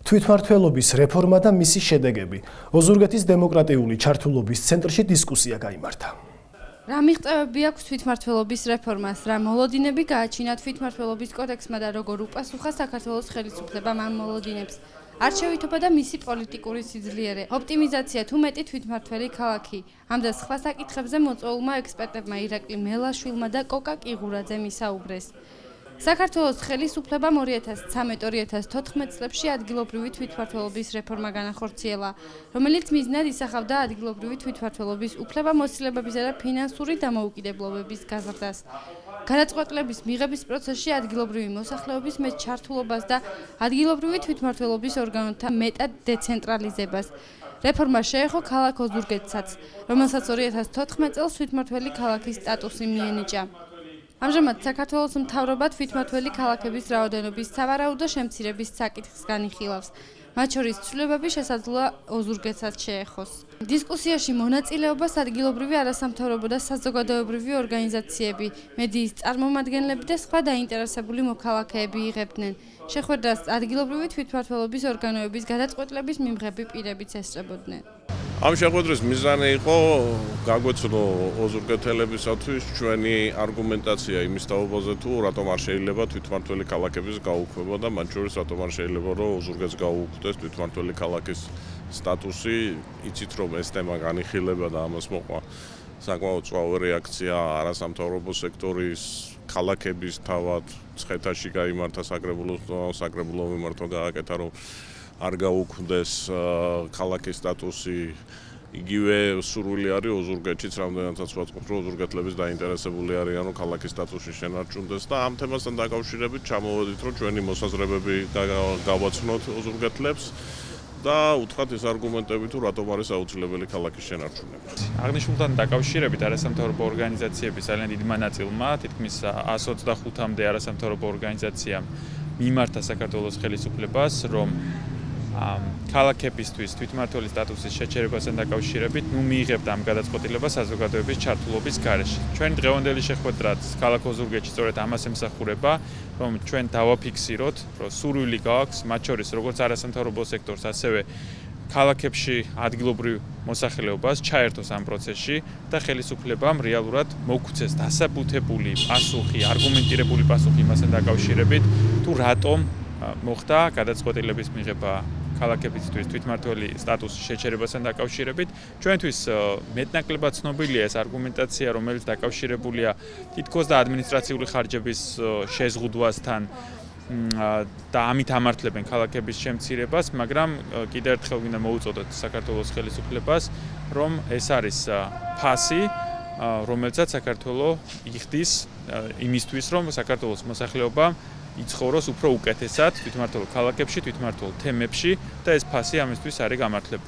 თვითმმართველობის რეფორმა და მისი შედეგები. ოზურგეთის დემოკრატიული ჩართულობის ცენტრში დისკუსია გაიმართა. რა მიღწევები აქვს თვითმმართველობის რეფორმას, რა მოლოდინები გააჩინა თვითმმართველობის კოდექსმა და როგორ უპასუხა საქართველოს ხელისუფლებამ ამ მოლოდინებს. არჩევითობა და მისი პოლიტიკური სიძლიერე, ოპტიმიზაცია თუ მეტი თვითმმართველი ქალაქი. ამ და სხვა საკითხებზე მოწვეულმა ექსპერტებმა ირაკლი მელაშვილმა და კოკა კიღურაძემ ისაუბრეს. საქართველოს ხელისუფლებამ 2013-2014 წლებში ადგილობრივი თვითმმართველობის რეფორმა განახორციელა, რომელიც მიზნად ისახავდა ადგილობრივი თვითმმართველობის უფლებამოსილებებისა და ფინანსური დამოუკიდებლობების გაზრდას. გადაწყვეტილების მიღების პროცესში ადგილობრივი მოსახლეობის მეტ ჩართულობას და ადგილობრივი თვითმმართველობის ორგანოთა მეტად დეცენტრალიზებას. რეფორმა შეეხო ქალაქ ოზურგეთსაც, რომელსაც 2014 წელს თვითმმართველი ქალაქის სტატუსი მიენიჭა. ამჟამად საქართველოს მთავრობა თვითმმართველი ქალაქების რაოდენობის სავარაუდო შემცირების საკითხს განიხილავს. მათ შორის ცვლილებები შესაძლოა ოზურგეთსაც შეეხოს. დისკუსიაში მონაწილეობას ადგილობრივი არასამთავრობო და საზოგადოებრივი ორგანიზაციები, მედიის წარმომადგენლები და სხვა დაინტერესებული მოქალაქეები იღებდნენ. შეხვედრას ადგილობრივი თვითმმართველობის ორგანოების გადაწყვეტილების მიმღები პირებიც ესწრებოდნენ. ამ შეხვედრის მიზანი იყო გაგვეცნო ოზურგეთელებისათვის ჩვენი არგუმენტაცია იმის თაობაზე თუ რატომ არ შეიძლება თვითმმართველი ქალაქების გაუქმება და მათ შორის რატომ არ შეიძლება რომ ოზურგეთს გაუქმდეს თვითმმართველი ქალაქის სტატუსი. იცით რომ ეს თემა განიხილება და ამას მოყვა საკმაოდ წვავე რეაქცია არასამთავრობო სექტორის, ქალაქების თავად, ცხეთაში გაიმართა საკრებულო მიმართვა გააკეთა რომ არ გაუქმდეს ქალაქის სტატუსი. იგივე სურვილი არის ოზურგეთშიც რამდენადაც ვაწყობთ რომ ოზურგეთლების დაინტერესებული არიან რომ ქალაქის სტატუსი შენარჩუნდეს და ამ თემასთან დაკავშირებით ჩამოვედით რომ ჩვენი მოსაზრებები გავაცნოთ ოზურგეთლებს და უთხრათ ეს არგუმენტები თუ რატომ არის აუცილებელი ქალაქის შენარჩუნება. აღნიშნულთან დაკავშირებით არასამთავრობო ორგანიზაციების ძალიან დიდი მონაწილეობა, თითქმის 125-მდე არასამთავრობო ორგანიზაციამ მიმართა საქართველოს ხელისუფლებას, რომ ქალაქებისთვის თვითმმართველი სტატუსის შეჩერებასთან დაკავშირებით მიიღებდა ამ გადაწყვეტილებას საზოგადოების ჩართულობის გარეშე. ჩვენი დღევანდელი შეხვედრაც ქალაქ ოზურგეთში სწორედ ამას ემსახურება, რომ ჩვენ დავაფიქსიროთ, რომ სურვილი გააქვს მათ შორის როგორც არასამთავრობო სექტორს, ასევე ქალაქებში ადგილობრივ მოსახლეობას ჩაერთოს ამ პროცესში და ხელისუფლებამ რეალურად მოგვცეს დასაბუთებული პასუხი, არგუმენტირებული პასუხი იმასთან დაკავშირებით, თუ რატომ მოხდა გადაწყვეტილების მიღება ქალაქებისთვის თვითმმართველი სტატუსის შეჩერებასთან დაკავშირებით. ჩვენთვის მეტნაკლებად ცნობილია ეს არგუმენტაცია, რომელიც დაკავშირებულია თითქოს და ადმინისტრაციული ხარჯების შეზღუდვასთან და ამით ამართლებენ ქალაქების შემცირებას, მაგრამ კიდევ ერთხელ მინდა მოუწოდოთ საქართველოს ხელისუფლებას, რომ ეს არის ფასი, რომელსაც საქართველოს იხდის იმისთვის, რომ საქართველოს მოსახლეობა იცხოვროს უფრო უკეთესად თვითმმართველ ქალაქებში, თვითმმართველ თემებში და ეს ფასი ამისთვის არის გამართლებული.